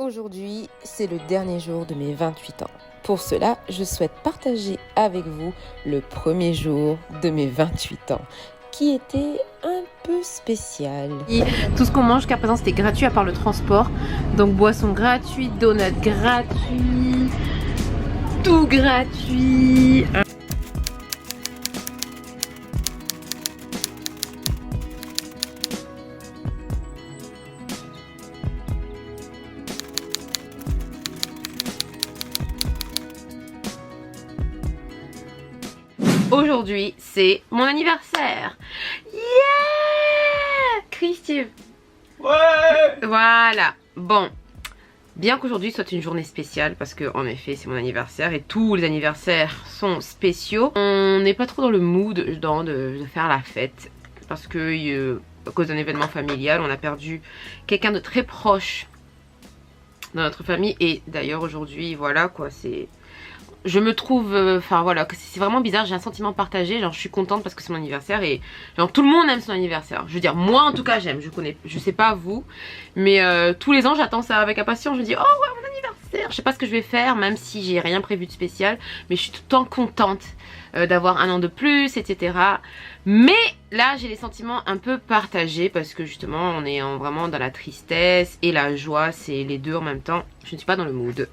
Aujourd'hui, c'est le dernier jour de mes 28 ans. Pour cela, je souhaite partager avec vous le premier jour de mes 28 ans, qui était un peu spécial. Et tout ce qu'on mange jusqu'à présent c'était gratuit à part le transport. Donc boisson gratuite, donuts gratuits, tout gratuit. Aujourd'hui, c'est mon anniversaire. Yeah! Crie Steve. Ouais! Voilà. Bon. Bien qu'aujourd'hui soit une journée spéciale, parce que en effet c'est mon anniversaire et tous les anniversaires sont spéciaux, on n'est pas trop dans le mood de faire la fête. Parce que à cause d'un événement familial, on a perdu quelqu'un de très proche dans notre famille. Et d'ailleurs aujourd'hui, voilà quoi, c'est... Je me trouve, enfin voilà, c'est vraiment bizarre, j'ai un sentiment partagé, genre je suis contente parce que c'est mon anniversaire et genre tout le monde aime son anniversaire. Je veux dire, moi en tout cas j'aime, je sais pas vous, mais tous les ans j'attends ça avec impatience, je me dis oh ouais mon anniversaire, je sais pas ce que je vais faire même si j'ai rien prévu de spécial, mais je suis tout le temps contente d'avoir un an de plus, etc. Mais là j'ai les sentiments un peu partagés parce que justement on est vraiment dans la tristesse et la joie, c'est les deux en même temps, je ne suis pas dans le mood.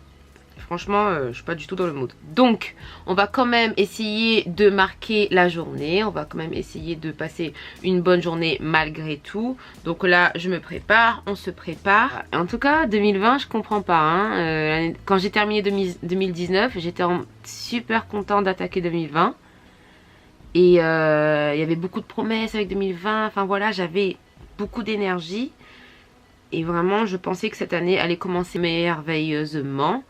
Franchement, je suis pas du tout dans le mood. Donc, on va quand même essayer de marquer la journée. On va quand même essayer de passer une bonne journée malgré tout. Donc là, je me prépare, on se prépare. En tout cas, 2020, je comprends pas. Hein. Quand j'ai terminé 2019, j'étais super contente d'attaquer 2020. Et il y avait beaucoup de promesses avec 2020. Enfin voilà, j'avais beaucoup d'énergie. Et vraiment, je pensais que cette année allait commencer merveilleusement.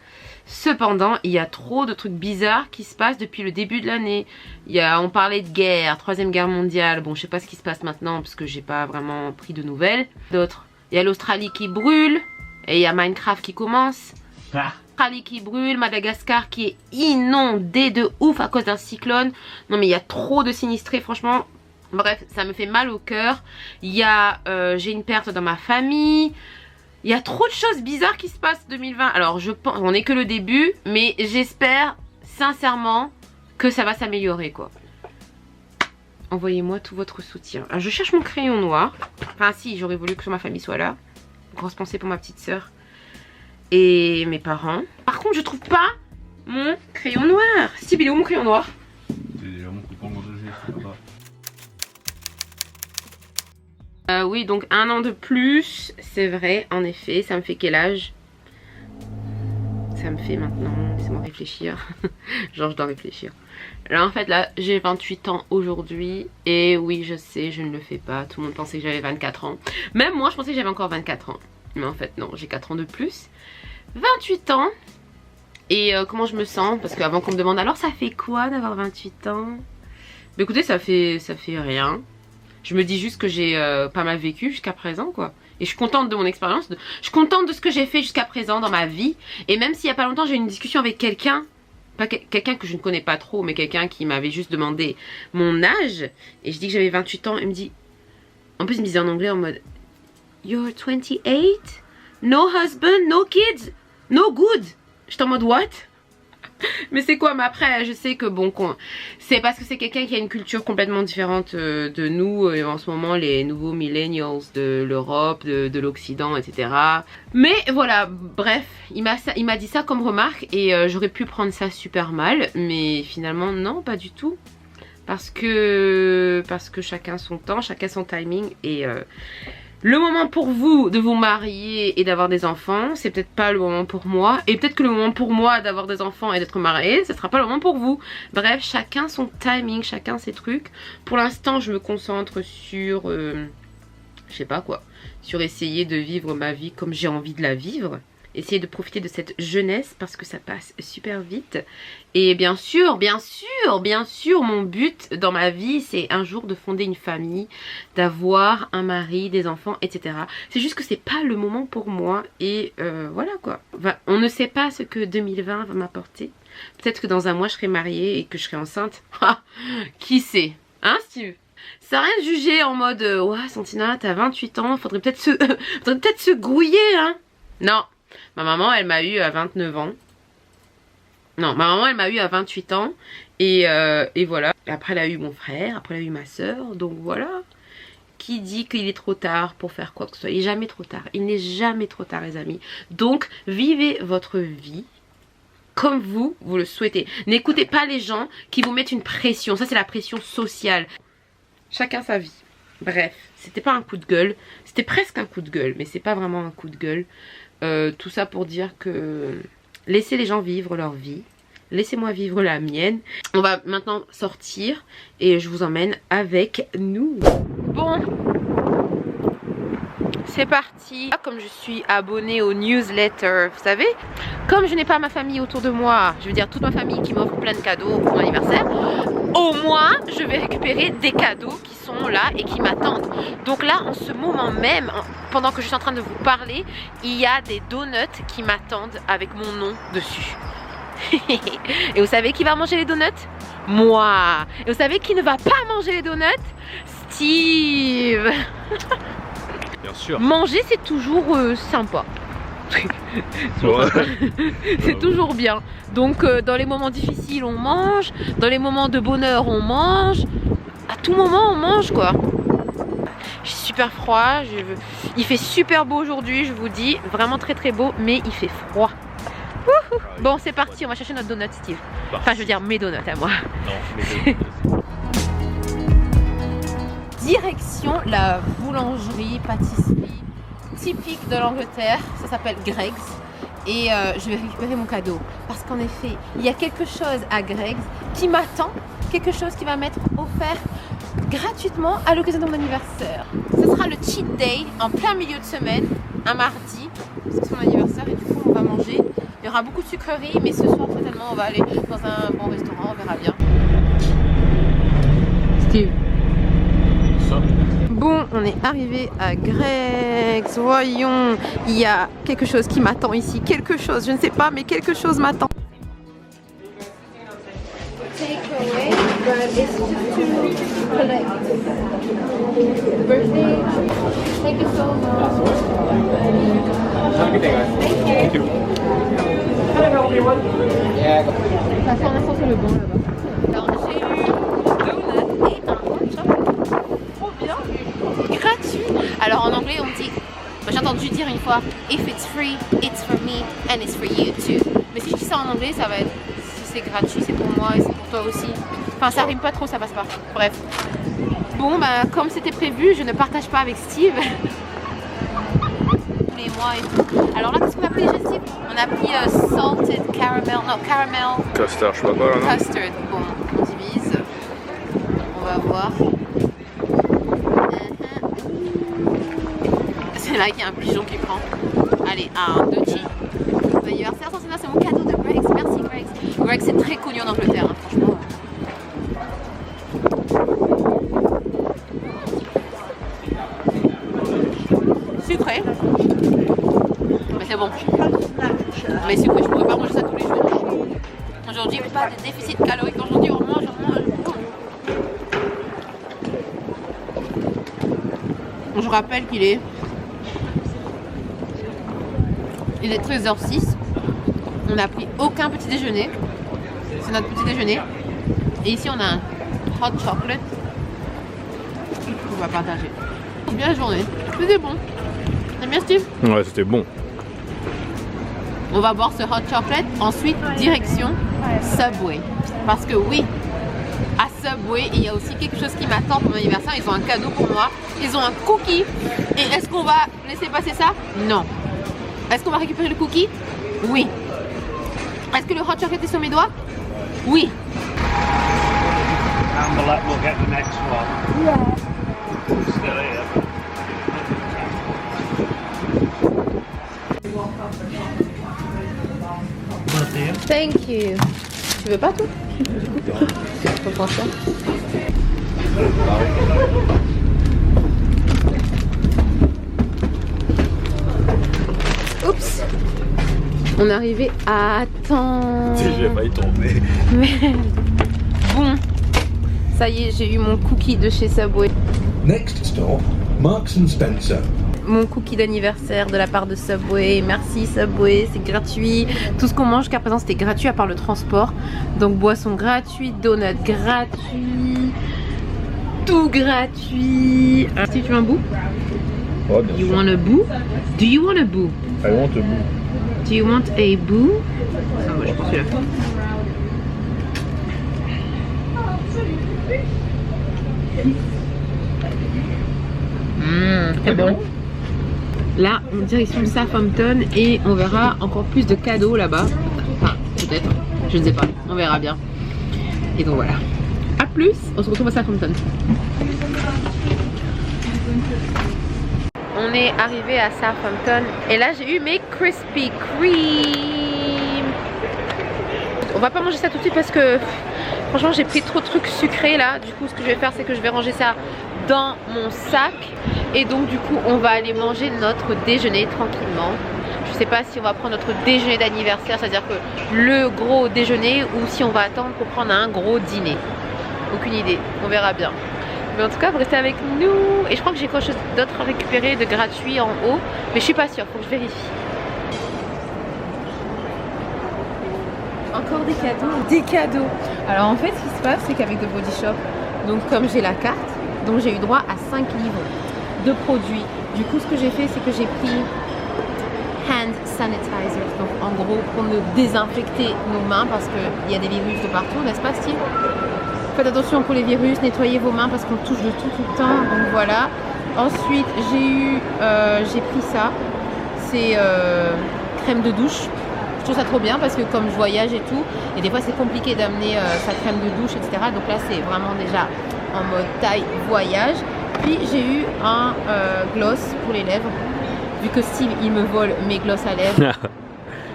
Cependant, il y a trop de trucs bizarres qui se passent depuis le début de l'année. On parlait de guerre, 3e guerre mondiale. Bon, je sais pas ce qui se passe maintenant parce que j'ai pas vraiment pris de nouvelles. D'autres. Il y a l'Australie qui brûle. Et il y a Minecraft qui commence. L'Australie qui brûle, Madagascar qui est inondé de ouf à cause d'un cyclone. Non mais il y a trop de sinistrés, franchement. Bref, ça me fait mal au cœur. J'ai une perte dans ma famille. Il y a trop de choses bizarres qui se passent 2020. Alors je pense, on n'est que le début, mais j'espère sincèrement que ça va s'améliorer quoi. Envoyez-moi tout votre soutien. Alors, je cherche mon crayon noir. Enfin si, j'aurais voulu que ma famille soit là. Grosse pensée pour ma petite soeur et mes parents. Par contre, je trouve pas mon crayon noir. Steve, il est où mon crayon noir? Oui, donc un an de plus, c'est vrai, en effet. Ça me fait quel âge? Ça me fait maintenant, laissez-moi réfléchir. Genre je dois réfléchir. Là en fait là j'ai 28 ans aujourd'hui. Et oui je sais, je ne le fais pas. Tout le monde pensait que j'avais 24 ans. Même moi je pensais que j'avais encore 24 ans. Mais en fait non, j'ai 4 ans de plus. 28 ans. Et comment je me sens? Parce qu'avant qu'on me demande alors ça fait quoi d'avoir 28 ans? Mais écoutez, ça fait rien. Je me dis juste que j'ai pas mal vécu jusqu'à présent quoi. Et je suis contente de mon expérience. Je suis contente de ce que j'ai fait jusqu'à présent dans ma vie. Et même s'il y a pas longtemps j'ai eu une discussion avec quelqu'un. Pas quelqu'un que je ne connais pas trop. Mais quelqu'un qui m'avait juste demandé mon âge. Et je dis que j'avais 28 ans. Il me dit... En plus il me disait en anglais en mode... You're 28? No husband, no kids, no good. J'étais en mode what? Mais c'est quoi? Mais après je sais que bon c'est parce que c'est quelqu'un qui a une culture complètement différente de nous en ce moment, les nouveaux millennials de l'Europe, de l'Occident, etc. Mais voilà, bref, il m'a dit ça comme remarque. Et j'aurais pu prendre ça super mal. Mais finalement non, pas du tout. Parce que chacun son temps, chacun son timing. Et le moment pour vous de vous marier et d'avoir des enfants, c'est peut-être pas le moment pour moi. Et peut-être que le moment pour moi d'avoir des enfants et d'être mariée, ce sera pas le moment pour vous. Bref, chacun son timing, chacun ses trucs. Pour l'instant, je me concentre sur... je sais pas quoi. Sur essayer de vivre ma vie comme j'ai envie de la vivre. Essayer de profiter de cette jeunesse parce que ça passe super vite. Et bien sûr, mon but dans ma vie, c'est un jour de fonder une famille, d'avoir un mari, des enfants, etc. C'est juste que c'est pas le moment pour moi. Et voilà quoi. On ne sait pas ce que 2020 va m'apporter. Peut-être que dans un mois, je serai mariée et que je serai enceinte. Qui sait? Hein, Steve? Ça n'a rien de juger en mode ouais, Santina, t'as 28 ans, faudrait peut-être se grouiller, hein? Non. Ma maman, elle m'a eu à 29 ans. Non, ma maman, elle m'a eu à 28 ans. Et voilà. Après, elle a eu mon frère. Après, elle a eu ma soeur. Donc voilà. Qui dit qu'il est trop tard pour faire quoi que ce soit? Il n'est jamais trop tard. Il n'est jamais trop tard, les amis. Donc, vivez votre vie comme vous le souhaitez. N'écoutez pas les gens qui vous mettent une pression. Ça, c'est la pression sociale. Chacun sa vie. Bref, c'était pas un coup de gueule. C'était presque un coup de gueule, mais c'est pas vraiment un coup de gueule. Tout ça pour dire que laissez les gens vivre leur vie. Laissez-moi vivre la mienne. On va maintenant sortir et je vous emmène avec nous. Bon, c'est parti. Comme je suis abonnée au newsletter, vous savez, comme je n'ai pas ma famille autour de moi, je veux dire toute ma famille qui m'offre plein de cadeaux pour mon anniversaire, au moins je vais récupérer des cadeaux qui sont là et qui m'attendent. Donc là, en ce moment même, pendant que je suis en train de vous parler, il y a des donuts qui m'attendent avec mon nom dessus. Et vous savez qui va manger les donuts? Moi. Et vous savez qui ne va pas manger les donuts? Steve. Bien sûr. Manger, c'est toujours sympa. C'est toujours bien. Donc dans les moments difficiles on mange, dans les moments de bonheur on mange, à tout moment on mange quoi. J'ai super froid, il fait super beau aujourd'hui, je vous dis, vraiment très très beau, mais il fait froid. Bon, c'est parti, on va chercher notre donut, Steve. Enfin, je veux dire mes donuts à moi. Non, mes donuts. Direction la boulangerie, pâtisserie typique de l'Angleterre. Ça s'appelle Greggs. Et je vais récupérer mon cadeau. Parce qu'en effet, il y a quelque chose à Greggs qui m'attend. Quelque chose qui va m'être offert gratuitement à l'occasion de mon anniversaire. Ce sera le cheat day en plein milieu de semaine, un mardi. Parce que c'est mon anniversaire et du coup on va manger. Il y aura beaucoup de sucreries, mais ce soir certainement on va aller dans un bon restaurant, on verra bien. Steve. Bon, on est arrivé à Greggs. Voyons, il y a quelque chose qui m'attend ici. Quelque chose, je ne sais pas, mais quelque chose m'attend. Takeaway, but it's just to collect. Birthday. Thank you so much. Thank you. Ça sent l'instant sur le banc là-bas. Alors j'ai eu donut et un hot chocolate. Trop bien. Gratuit. Alors en anglais on dit, j'ai entendu dire une fois, if it's free, it's for me and it's for you too. Mais si je dis ça en anglais, ça va être, si c'est gratuit, c'est pour moi et c'est pour toi aussi. Enfin ça rime pas trop, ça passe pas. Bref. Bon bah comme c'était prévu, je ne partage pas avec Steve. Et moi et tout. Alors là qu'est-ce qu'on a pris déjà, Steve? On a pris salted caramel, non caramel. Custard, je sais pas quoi là, non? Custard. Bon, on divise. On va voir. C'est là qu'il y a un pigeon qui prend. Allez, 1, 2, cheese. Bon anniversaire, c'est mon cadeau de Greggs. Merci Greggs. Greggs c'est très connu en Angleterre, hein, franchement. Sucré. Mais c'est bon. Mais sucré, je pourrais pas manger ça tous les jours. Aujourd'hui, pas de déficit calorique. Aujourd'hui, on mange. Je rappelle qu'il est 13h06. On n'a pris aucun petit déjeuner. C'est notre petit déjeuner. Et ici, on a un hot chocolate qu'on va partager. Bien la journée. C'était bon. T'aimes bien, Steve? Ouais, c'était bon. On va boire ce hot chocolate. Ensuite, direction Subway. Parce que oui, à Subway, il y a aussi quelque chose qui m'attend pour mon anniversaire. Ils ont un cadeau pour moi. Ils ont un cookie. Et est-ce qu'on va laisser passer ça? Non. Est-ce qu'on va récupérer le cookie? Oui. Est-ce que le hot chocolate est sur mes doigts? Oui. We'll get the next one. Yeah. Still here. Thank you. Tu veux pas tout? Je prends ça. Oups. On est arrivé à temps. J'ai failli tomber. Merde. Bon. Ça y est, j'ai eu mon cookie de chez Subway. Next stop, Marks and Spencer. mon cookie d'anniversaire de la part de Subway. Merci Subway, c'est gratuit. Tout ce qu'on mange jusqu'à présent c'était gratuit à part le transport. Donc boisson gratuite, donut gratuit, tout gratuit. Si tu veux un bout? Oh, bien You sûr. want a boo? Do you want a boo? I want a boo. Do you want a boo? Ça, moi je pense celui-là. C'est bon. Là, on direction Southampton et on verra encore plus de cadeaux là-bas. Enfin, peut-être, je ne sais pas, on verra bien. Et donc voilà. A plus, on se retrouve à Southampton. On est arrivé à Southampton et là j'ai eu mes Krispy Kreme. On va pas manger ça tout de suite parce que franchement j'ai pris trop de trucs sucrés là. Du coup ce que je vais faire c'est que je vais ranger ça dans mon sac. Et donc du coup on va aller manger notre déjeuner tranquillement. Je sais pas si on va prendre notre déjeuner d'anniversaire, c'est-à-dire que le gros déjeuner, ou si on va attendre pour prendre un gros dîner. Aucune idée, on verra bien. Mais en tout cas vous restez avec nous. Et je crois que j'ai quelque chose d'autre à récupérer de gratuit en haut, mais je suis pas sûre, faut que je vérifie. Encore des cadeaux. Des cadeaux. Alors en fait ce qui se passe c'est qu'avec The Body Shop, donc comme j'ai la carte, donc j'ai eu droit à 5 livres de produits. Du coup ce que j'ai fait c'est que j'ai pris hand sanitizer, donc en gros pour nous désinfecter nos mains parce qu'il y a des virus de partout, n'est-ce pas Steve? Faites attention pour les virus, nettoyez vos mains parce qu'on touche de tout le temps, donc voilà. Ensuite j'ai pris ça, c'est crème de douche. Je trouve ça trop bien parce que comme je voyage et tout, et des fois c'est compliqué d'amener sa crème de douche, etc. Donc là c'est vraiment déjà en mode taille voyage. Puis j'ai eu un gloss pour les lèvres. Vu que Steve il me vole mes gloss à lèvres,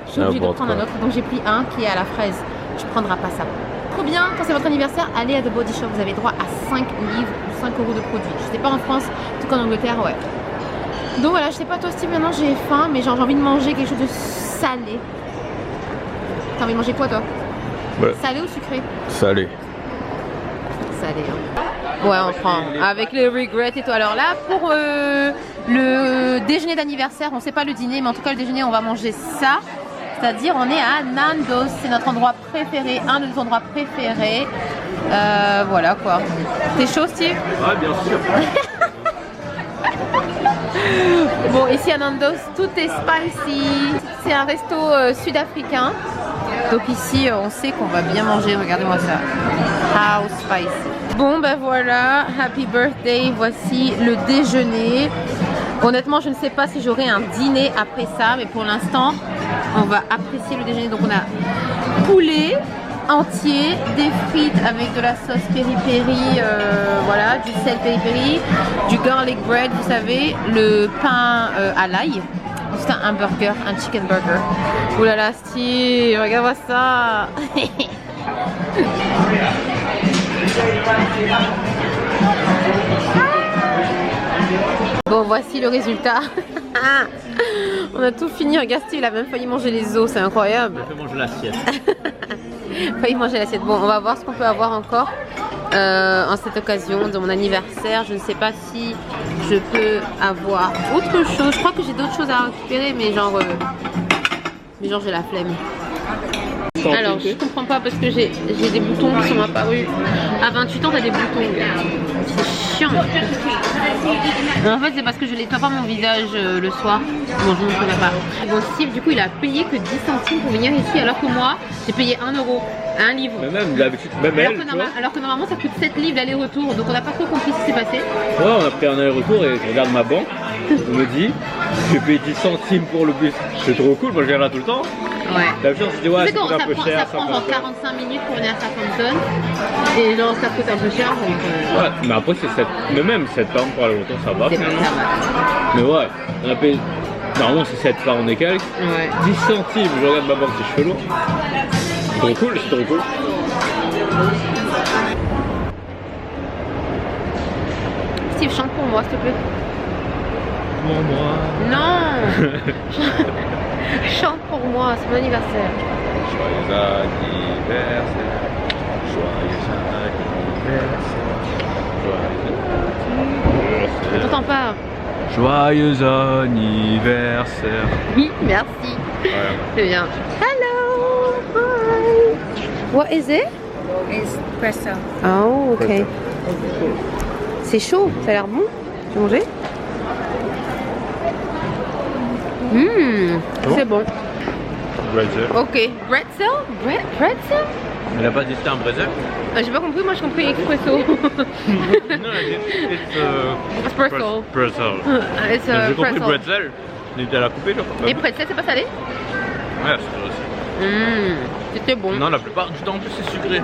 je suis obligée de prendre un autre. Donc j'ai pris un qui est à la fraise. Tu prendras pas ça. Trop bien, quand c'est votre anniversaire, allez à The Body Shop. Vous avez droit à 5 livres ou 5 euros de produits. Je sais pas en France, en tout cas en Angleterre, ouais. Donc voilà, je sais pas toi Steve, maintenant j'ai faim, mais j'ai envie de manger quelque chose de salé. T'as envie de manger quoi toi? Ouais. Salé ou sucré? Salé. Salé, hein. Ouais, on prend avec les regrets et tout. Alors là, pour le déjeuner d'anniversaire, on sait pas le dîner, mais en tout cas le déjeuner, on va manger ça. C'est-à-dire, on est à Nando's, c'est notre endroit préféré, un de nos endroits préférés. Voilà quoi. T'es chaud, Steve? Ouais, bien sûr. Bon, ici à Nando's, tout est spicy. C'est un resto sud-africain. Donc ici, on sait qu'on va bien manger. Regardez-moi ça. How spicy. Bon, ben voilà. Happy birthday. Voici le déjeuner. Honnêtement, je ne sais pas si j'aurai un dîner après ça. Mais pour l'instant, on va apprécier le déjeuner. Donc on a poulet entier, des frites avec de la sauce peri-peri, voilà, du sel peri-peri, du garlic bread, vous savez, le pain à l'ail. C'est un burger, un chicken burger. Ouh là là, Steve, regarde-moi ça. Bon, voici le résultat. On a tout fini. Regarde, Steve, il a même failli manger les os, c'est incroyable. Je vais manger l'assiette. Failli manger l'assiette. Bon, on va voir ce qu'on peut avoir encore en cette occasion de mon anniversaire. Je ne sais pas si je peux avoir autre chose. Je crois que j'ai d'autres choses à récupérer, mais genre j'ai la flemme. Alors, je comprends pas parce que j'ai des boutons qui sont apparus. À 28 ans, t'as des boutons. C'est chiant. Mais en fait, c'est parce que je nettoie pas mon visage le soir. Bon, je ne connais pas. Bon, Steve, du coup, il a payé que 10 centimes pour venir ici, alors que moi, j'ai payé 1 euro. Un livre. Mais même d'habitude, même elle, tu vois. Alors que normalement, ça coûte 7 livres l'aller-retour. Donc, on n'a pas trop compris ce qui s'est passé. Ouais, on a pris un aller-retour et je regarde ma banque. On me dit, je paye 10 centimes pour le bus. C'est trop cool, moi je viens là tout le temps. Ouais. D'habitude, on se dit, ouais, c'est un peu cher. Ça prend genre 45 minutes pour venir à Southampton. Et genre, ça coûte un peu cher. Donc, ouais, mais après, c'est 7. Mais même 7 pounds pour aller-retour, ça va. c'est pas ça. Mais ouais, on a payé. Normalement, c'est 7 pounds et quelques. Ouais. 10 centimes, je regarde ma banque, c'est chelou. C'est trop cool, c'est trop cool. Steve, chante pour moi, s'il te plaît. Pour moi. Non. Chante pour moi, c'est mon anniversaire. Joyeux anniversaire. Joyeux anniversaire. Joyeux Je anniversaire. t'entends pas. Joyeux anniversaire. Oui, merci. Ouais. C'est bien. Hello. Hi. What is it? Espresso. Oh, ok. C'est chaud, ça a l'air bon. Tu veux manger? C'est bon. Bretzel. Ok. Bretzel? Bretzel? Elle a pas dit c'était un bretzel? J'ai pas compris, moi j'ai compris expresso. Non, it's Espresso. pretzel. It's J'ai compris pretzel. bretzel. Elle a coupé, genre. Et pretzel, c'est pas salé? Ouais, c'est aussi. C'était bon. Non, la plupart du temps, en plus, c'est sucré.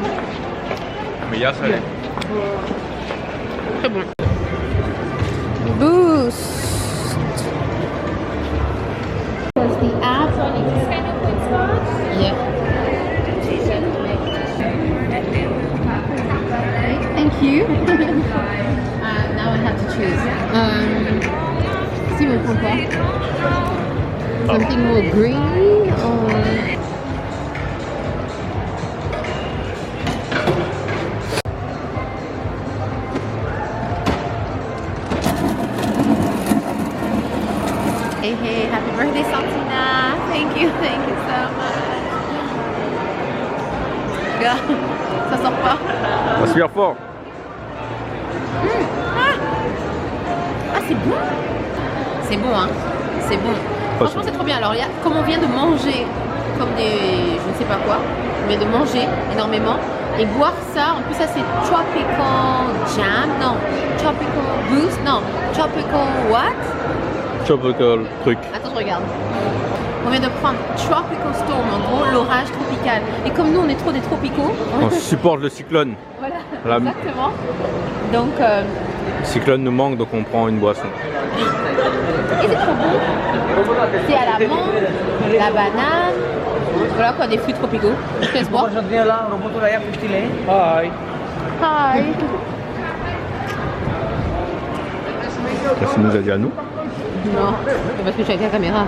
Mais il y a salé. Très bon. Boost. Yeah. Thank you. Now I have to choose. Si on prend quoi? Something more green or... Hey, hey, happy birthday, Santina. Thank you so much. Gars, ça sort pas. Aspire fort. Ah, c'est bon. C'est bon, hein. C'est bon. Franchement, c'est trop bien. Alors, comme on vient de manger comme des... je ne sais pas quoi, mais de manger énormément et boire ça. En plus, ça, c'est Tropical Jam. Non. Tropical Boost. Non. Tropical what? Tropical truc. Attends, je regarde. On vient de prendre Tropical Storm, en gros l'orage tropical. Et comme nous on est trop des tropicaux, On supporte le cyclone. voilà, exactement. Donc, Le cyclone nous manque, donc on prend une boisson. et c'est trop bon. C'est à la menthe, la banane, voilà quoi, des fruits tropicaux. Je te laisse boire. Hi. Hi. Qu'est-ce qu'il nous a dit à nous? Non, c'est parce que je suis avec la caméra.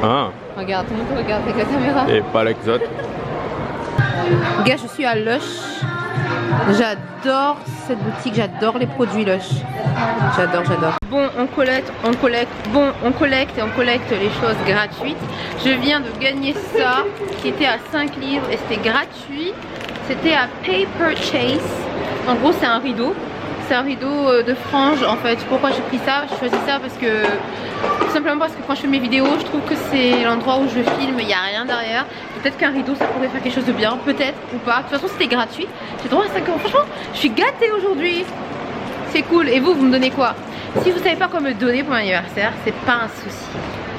Ah, Regarde, tout le monde te regarde avec la caméra. et pas l'exote. Gars, je suis à Lush. J'adore cette boutique, j'adore les produits Lush. J'adore. Bon, on collecte, bon, on collecte et on collecte les choses gratuites. Je viens de gagner ça, qui était à 5 livres et c'était gratuit. C'était à Paper Chase. En gros, c'est un rideau. C'est un rideau de frange en fait. Pourquoi j'ai pris ça? J'ai choisi ça parce que tout simplement parce que quand je fais mes vidéos, je trouve que c'est l'endroit où je filme, il n'y a rien derrière. Peut-être qu'un rideau ça pourrait faire quelque chose de bien, peut-être ou pas. De toute façon, c'était gratuit. J'ai droit à 5 €. Franchement, je suis gâtée aujourd'hui. C'est cool. Et vous me donnez quoi? Si vous savez pas quoi me donner pour mon anniversaire, c'est pas un souci.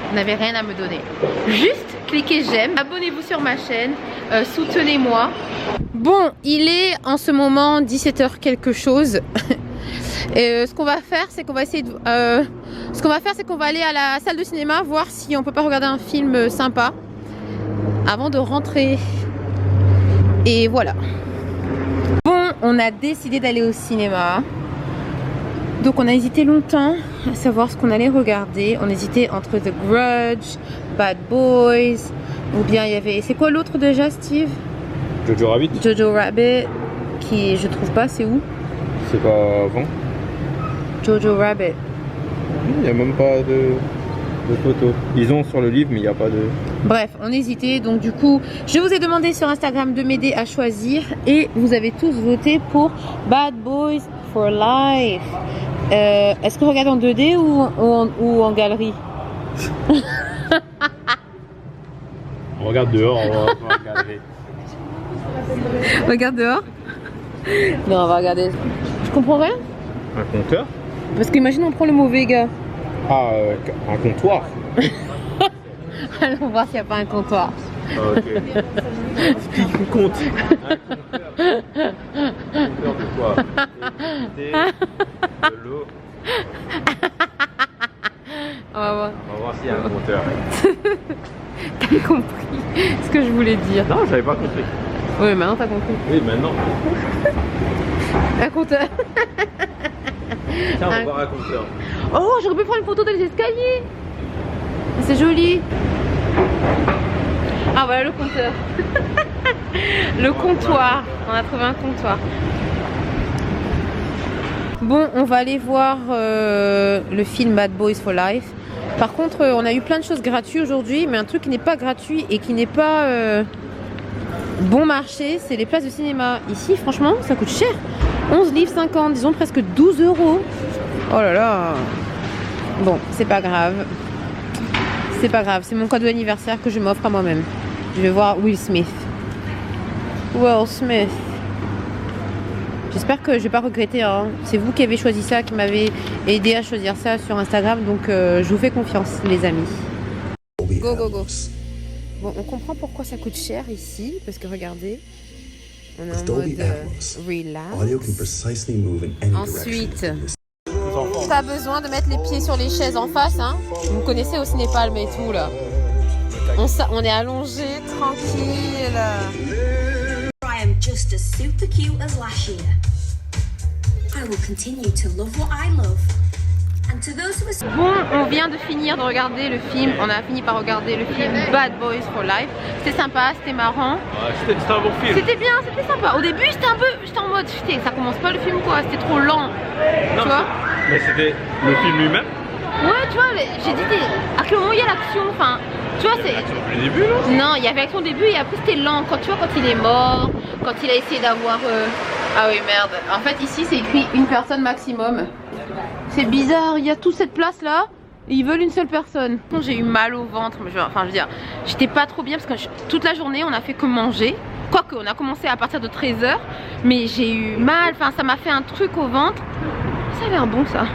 Vous n'avez rien à me donner. Juste cliquez j'aime, abonnez-vous sur ma chaîne, soutenez-moi. Bon, il est en ce moment 17 h quelque chose. Et ce qu'on va faire, c'est qu'on va essayer de... ce qu'on va faire, c'est qu'on va aller à la salle de cinéma voir si on peut pas regarder un film sympa avant de rentrer. Et voilà. Bon, on a décidé d'aller au cinéma. Donc on a hésité longtemps à savoir ce qu'on allait regarder. On hésitait entre The Grudge, Bad Boys, ou bien il y avait... C'est quoi l'autre déjà, Steve? Jojo Rabbit. Jojo Rabbit, qui je trouve pas, c'est où? C'est pas avant. Jojo Rabbit. Il n'y a même pas de photos. Ils ont sur le livre, mais il n'y a pas de... Bref, on hésitait, donc du coup, je vous ai demandé sur Instagram de m'aider à choisir et vous avez tous voté pour Bad Boys for Life. Est-ce qu'on regarde en 2D ou en galerie? On regarde dehors, on va regarder. Regarde dehors. Non, on va regarder. Je comprends rien. Un compteur? Parce qu'imagine on prend le mauvais gars. Ah, un comptoir. Allons voir s'il n'y a pas un comptoir. Ah, ok. Qui compte? Un compteur de quoi? De l'eau. On va voir. On va voir s'il y a un compteur. T'as compris ce que je voulais dire? Non, j'avais pas compris. Oui, maintenant t'as compris. Oui, maintenant. Un compteur. Tiens, on va voir un compteur. Oh, j'aurais pu prendre une photo des escaliers. C'est joli. Ah voilà le compteur. Le comptoir. On a trouvé un comptoir. Bon, on va aller voir le film Bad Boys for Life. Par contre, on a eu plein de choses gratuites aujourd'hui, mais un truc qui n'est pas gratuit et qui n'est pas bon marché, c'est les places de cinéma. Ici, franchement, ça coûte cher. 11 livres 50, disons presque 12 €. Oh là là. Bon, c'est pas grave. C'est pas grave, c'est mon cadeau d'anniversaire que je m'offre à moi-même. Je vais voir Will Smith. Will Smith. J'espère que je vais pas regretter, hein. C'est vous qui avez choisi ça, qui m'avez aidé à choisir ça sur Instagram, donc je vous fais confiance, les amis. Go, go, go. Bon, on comprend pourquoi ça coûte cher ici, parce que regardez, on est en mode relax. Ensuite, pas besoin de mettre les pieds sur les chaises en face, hein. Vous connaissez au Cinépalm et tout là. On est allongé, tranquille. I am just as super cute as last year. I will continue to love what I love. And to those who are... Bon, on vient de finir de regarder le film. On a fini par regarder le film Bad Boys for Life. C'était sympa, c'était marrant. C'était un bon film. C'était bien, c'était sympa. Au début, j'étais en mode, ça commence pas le film quoi. C'était trop lent. Non, tu vois? Mais c'était le film lui-même. Ouais, tu vois, j'ai dit à quel moment il y a l'action. Enfin, tu vois, c'est. Le début, non? Non, il y avait l'action au début et après c'était lent. Quand tu vois, quand il est mort, quand il a essayé d'avoir. Ah oui, merde. En fait, ici, c'est écrit une personne maximum. C'est bizarre, il y a toute cette place là. Et ils veulent une seule personne. J'ai eu mal au ventre. Enfin, je veux dire, j'étais pas trop bien parce que toute la journée, on a fait que manger. Quoique, on a commencé à partir de 13 h. Mais j'ai eu mal. Enfin, ça m'a fait un truc au ventre. Ça a l'air bon ça.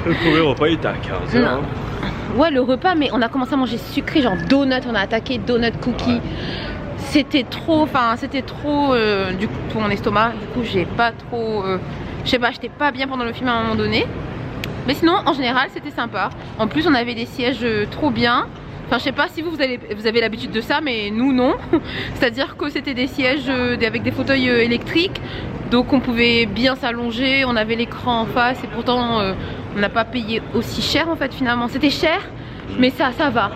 Le premier repas il était à 15 h. Ouais, le repas, mais on a commencé à manger sucré, genre donut, on a attaqué donut, cookie. Ouais. C'était trop, du coup, pour mon estomac. Du coup, j'ai pas trop, je sais pas, j'étais pas bien pendant le film à un moment donné. Mais sinon, en général, c'était sympa. En plus, on avait des sièges trop bien. Enfin, je sais pas si vous avez l'habitude de ça, mais nous, non. C'est-à-dire que c'était des sièges avec des fauteuils électriques. Donc on pouvait bien s'allonger, on avait l'écran en face et pourtant on n'a pas payé aussi cher en fait finalement. C'était cher, mais ça va.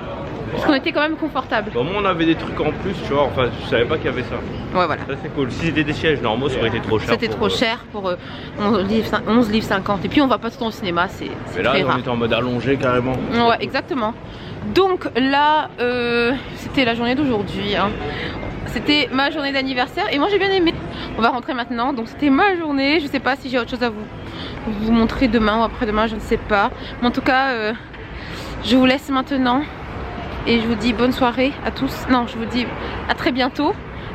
Parce qu'on était quand même confortable. Au moins on avait des trucs en plus, tu vois, enfin je savais pas qu'il y avait ça. Ouais, voilà. Ça c'est cool. Si c'était des sièges normaux, ça aurait été trop cher. C'était trop cher pour 11 livres 50. Et puis on va pas tout le temps au cinéma, c'est mais là, on était en mode allongé carrément. Ouais, exactement. Donc là, c'était la journée d'aujourd'hui. Hein. C'était ma journée d'anniversaire et moi j'ai bien aimé. On va rentrer maintenant, donc c'était ma journée. Je sais pas si j'ai autre chose à vous montrer demain ou après-demain, je ne sais pas. Mais en tout cas, je vous laisse maintenant. Et je vous dis bonne soirée à tous. Non, je vous dis à très bientôt.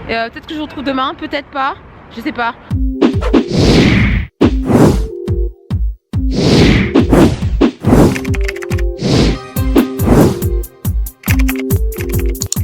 Peut-être que je vous retrouve demain, peut-être pas. Je sais pas.